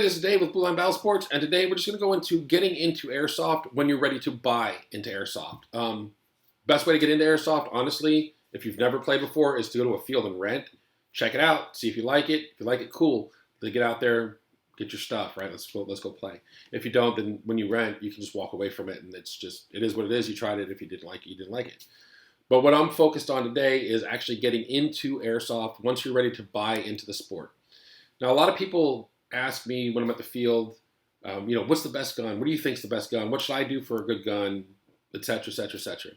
this is Dave with Blue Line Battle Sports, and today we're just going to go into getting into Airsoft when you're ready to buy into Airsoft. Best way to get into Airsoft, honestly, if you've never played before, is to go to a field and rent. Check it out, see if you like it. If you like it, cool. Then get out there, get your stuff, right? Let's go play. If you don't, then when you rent, you can just walk away from it, and it is what it is. You tried it. If you didn't like it, you didn't like it. But what I'm focused on today is actually getting into Airsoft once you're ready to buy into the sport. Now, a lot of people ask me when I'm at the field, what's the best gun? What do you think's the best gun? What should I do for a good gun, et cetera, et cetera, et cetera.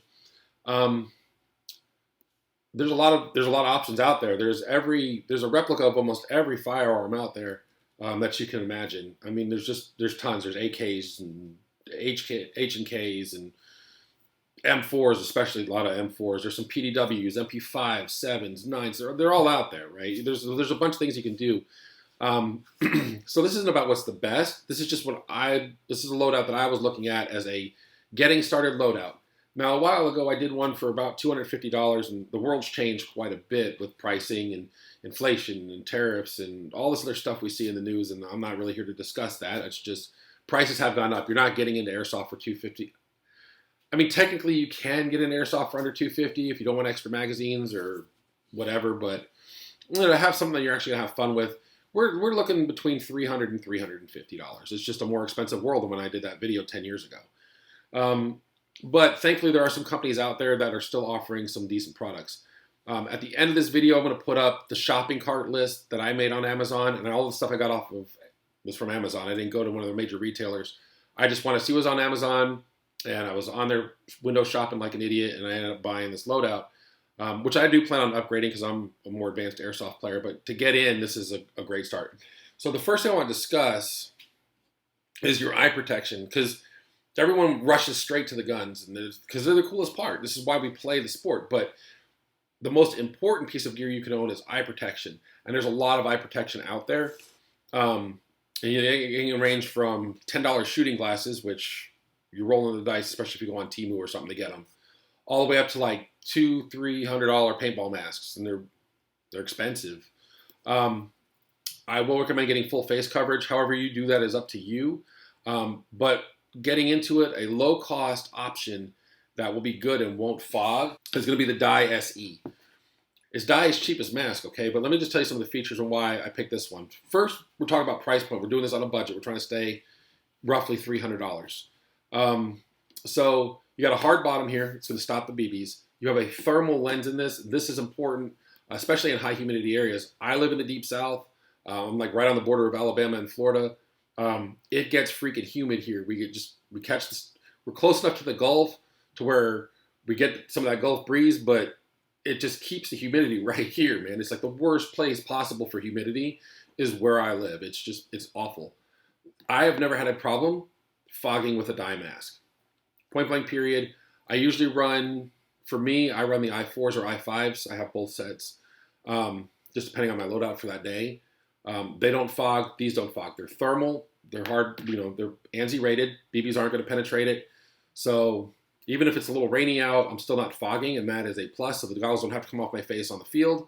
There's a lot of options out there. There's a replica of almost every firearm out there that you can imagine. I mean, there's tons. There's AKs and H&Ks and M4s, especially a lot of M4s. There's some PDWs, MP5s, 7s, 9s. They're all out there, right? There's a bunch of things you can do. So this isn't about what's the best. This is just this is a loadout that I was looking at as a getting started loadout. Now, a while ago, I did one for about $250, and the world's changed quite a bit with pricing and inflation and tariffs and all this other stuff we see in the news, and I'm not really here to discuss that. It's just prices have gone up. You're not getting into Airsoft for $250. I mean, technically, you can get an Airsoft for under $250 if you don't want extra magazines or whatever, but to have something that you're actually going to have fun with, we're looking between $300 and $350. It's just a more expensive world than when I did that video 10 years ago. But thankfully, there are some companies out there that are still offering some decent products. At the end of this video, I'm going to put up the shopping cart list that I made on Amazon, and all the stuff I got off of was from Amazon. I didn't go to one of the major retailers. I just want to see what's on Amazon, and I was on their window shopping like an idiot, and I ended up buying this loadout, which I do plan on upgrading because I'm a more advanced Airsoft player. But to get in, this is a great start. So the first thing I want to discuss is your eye protection, because everyone rushes straight to the guns, and because they're the coolest part. This is why we play the sport. But the most important piece of gear you can own is eye protection, and there's a lot of eye protection out there. And it can range from $10 shooting glasses, which you're rolling the dice, especially if you go on Temu or something to get them, all the way up to like $200-300 paintball masks, and they're expensive. I will recommend getting full face coverage. However you do that is up to you. But getting into it, a low-cost option that will be good and won't fog is going to be the Dye SE. It's Dye is cheap as mask, okay? But let me just tell you some of the features and why I picked this one. First, we're talking about price point. We're doing this on a budget. We're trying to stay roughly $300. So you got a hard bottom here. It's going to stop the BBs. You have a thermal lens in this. This is important, especially in high humidity areas. I live in the deep south. I'm like right on the border of Alabama and Florida. It gets freaking humid here. We're close enough to the Gulf to where we get some of that Gulf breeze, but it just keeps the humidity right here, man. It's like the worst place possible for humidity is where I live. It's awful. I have never had a problem fogging with a dye mask. Point blank period. I usually run the I4s or I5s. I have both sets, just depending on my loadout for that day. They don't fog. These don't fog. They're thermal. They're hard. They're ANSI rated. BBs aren't going to penetrate it. So even if it's a little rainy out, I'm still not fogging, and that is a plus. So the goggles don't have to come off my face on the field.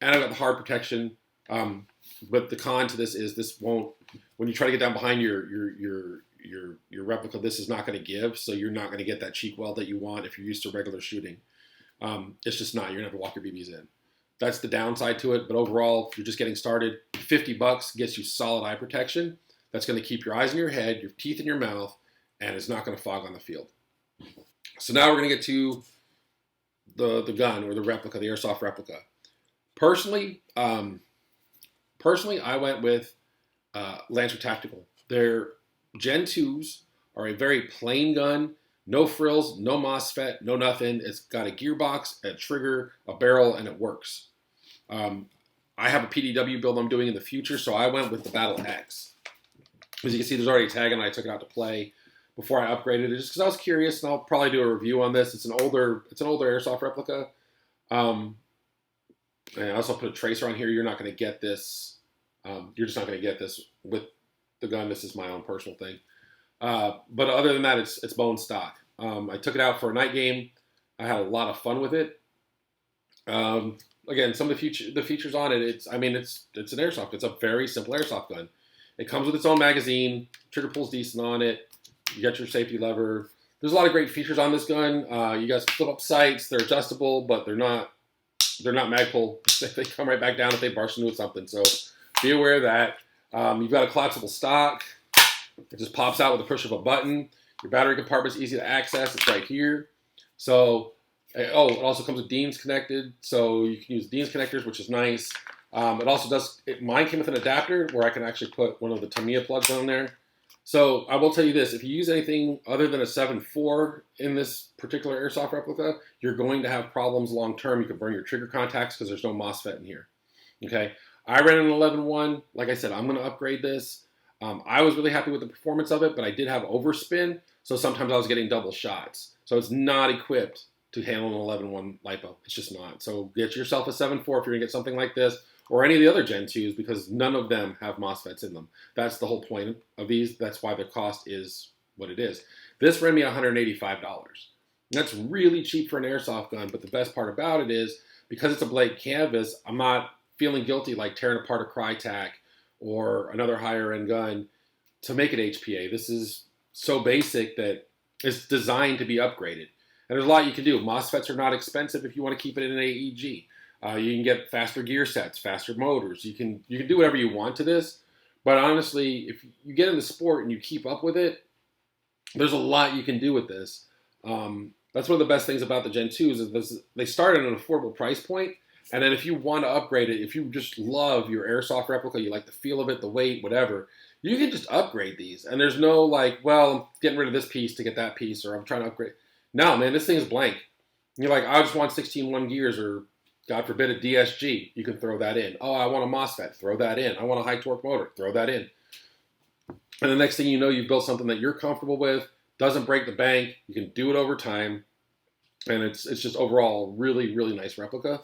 And I've got the hard protection. But the con to this is this won't. When you try to get down behind your replica, this is not going to give. So you're not going to get that cheek weld that you want if you're used to regular shooting. It's just not. You're going to have to walk your BBs in. That's the downside to it. But overall, if you're just getting started, $50 gets you solid eye protection. That's going to keep your eyes in your head, your teeth in your mouth, and it's not going to fog on the field. So now we're going to get to the gun or the replica, the Airsoft replica. Personally, I went with Lancer Tactical. Their Gen 2s are a very plain gun. No frills, no MOSFET, no nothing. It's got a gearbox, a trigger, a barrel, and it works. I have a PDW build I'm doing in the future, so I went with the Battle X. As you can see, there's already a tag on it. I took it out to play before I upgraded it, just because I was curious, and I'll probably do a review on this. It's an older Airsoft replica. And I also put a tracer on here. You're not going to get this. You're just not going to get this with the gun. This is my own personal thing. But other than that, it's bone stock. I took it out for a night game. I had a lot of fun with it. Again, some of the features on it. It's an Airsoft. It's a very simple Airsoft gun. It comes with its own magazine. Trigger pull's decent on it. You got your safety lever. There's a lot of great features on this gun. You guys flip up sights. They're adjustable, but they're not mag pull. They come right back down if they burst into something. So be aware of that. You've got a collapsible stock. It just pops out with the push of a button. Your battery compartment's easy to access. It's right here. So, it also comes with Dean's connected. So you can use Dean's connectors, which is nice. It also does, mine came with an adapter where I can actually put one of the Tamiya plugs on there. So I will tell you this, if you use anything other than a 7.4 in this particular Airsoft replica, you're going to have problems long term. You can burn your trigger contacts because there's no MOSFET in here. Okay, I ran an 11.1. Like I said, I'm going to upgrade this. I was really happy with the performance of it, but I did have overspin, so sometimes I was getting double shots. So it's not equipped to handle an 11.1 LiPo. It's just not. So get yourself a 7.4 if you're going to get something like this, or any of the other Gen 2s, because none of them have MOSFETs in them. That's the whole point of these. That's why the cost is what it is. This ran me $185. That's really cheap for an Airsoft gun, but the best part about it is, because it's a blank canvas, I'm not feeling guilty like tearing apart a Crytac or another higher end gun to make it HPA. This is so basic that it's designed to be upgraded. And there's a lot you can do. MOSFETs are not expensive if you want to keep it in an AEG. You can get faster gear sets, faster motors. You can do whatever you want to this. But honestly, if you get in the sport and you keep up with it, there's a lot you can do with this. That's one of the best things about the Gen 2s is they start at an affordable price point. And then if you want to upgrade it, if you just love your Airsoft replica, you like the feel of it, the weight, whatever, you can just upgrade these. And there's no like, well, I'm getting rid of this piece to get that piece, or I'm trying to upgrade. No, man, this thing is blank. You're like, I just want 16-1 gears, or God forbid a DSG. You can throw that in. Oh, I want a MOSFET. Throw that in. I want a high torque motor. Throw that in. And the next thing you know, you've built something that you're comfortable with, doesn't break the bank. You can do it over time. And it's just overall really, really nice replica.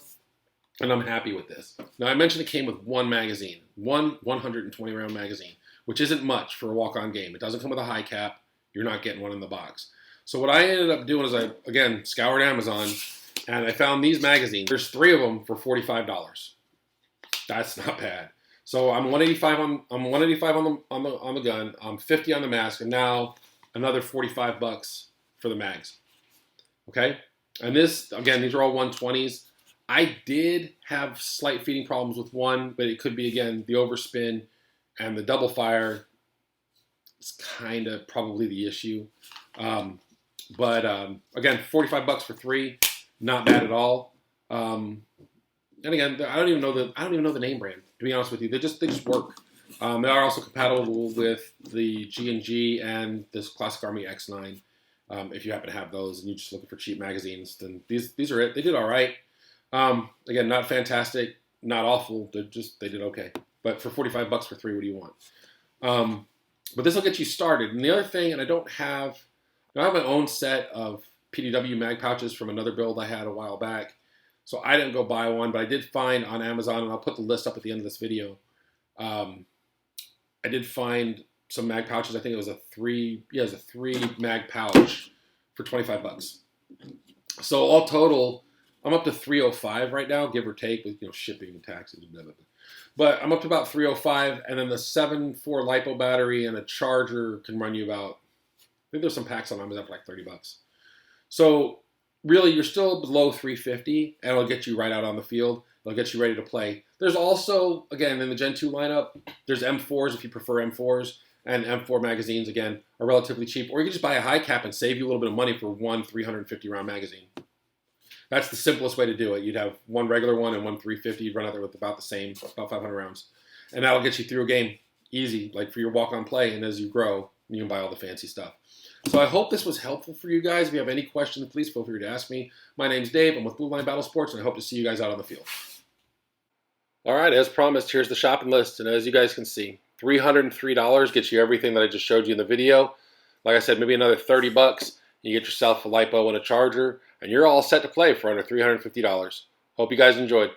And I'm happy with this. Now, I mentioned it came with one magazine, one 120-round magazine, which isn't much for a walk-on game. It doesn't come with a high cap. You're not getting one in the box. So what I ended up doing is I, again, scoured Amazon, and I found these magazines. There's 3 of them for $45. That's not bad. So I'm 185 on the gun. I'm 50 on the mask, and now another $45 for the mags. Okay, and this again, these are all 120s. I did have slight feeding problems with one, but it could be, again, the overspin and the double fire is kind of probably the issue. Again, $45 for 3, not bad at all. And again, I don't even know the name brand, to be honest with you. They just work. They are also compatible with the G&G and this Classic Army X9. If you happen to have those and you're just looking for cheap magazines, then these are it. They did all right. Again, not fantastic, not awful. They did okay. But for $45 for 3, what do you want? But this will get you started. And the other thing, and I have my own set of PDW mag pouches from another build I had a while back. So I didn't go buy one, but I did find on Amazon, and I'll put the list up at the end of this video. I did find some mag pouches. I think it was a 3 mag pouch for $25. So all total, I'm up to $305 right now, give or take, with shipping and taxes and blah, blah, blah. But I'm up to about $305, and then the 7.4 LiPo battery and a charger can run you about, I think there's some packs on Amazon for like $30. So really, you're still below $350, and it'll get you right out on the field. It'll get you ready to play. There's also, again, in the Gen 2 lineup, there's M4s if you prefer M4s, and M4 magazines, again, are relatively cheap. Or you can just buy a high cap and save you a little bit of money for one 350-round magazine. That's the simplest way to do it. You'd have one regular one and one 350. You'd run out there with about the same, about 500 rounds. And that'll get you through a game easy, like for your walk-on play. And as you grow, you can buy all the fancy stuff. So I hope this was helpful for you guys. If you have any questions, please feel free to ask me. My name's Dave. I'm with Blue Line Battle Sports, and I hope to see you guys out on the field. All right, as promised, here's the shopping list. And as you guys can see, $303 gets you everything that I just showed you in the video. Like I said, maybe another $30. You get yourself a LiPo and a charger, and you're all set to play for under $350. Hope you guys enjoyed.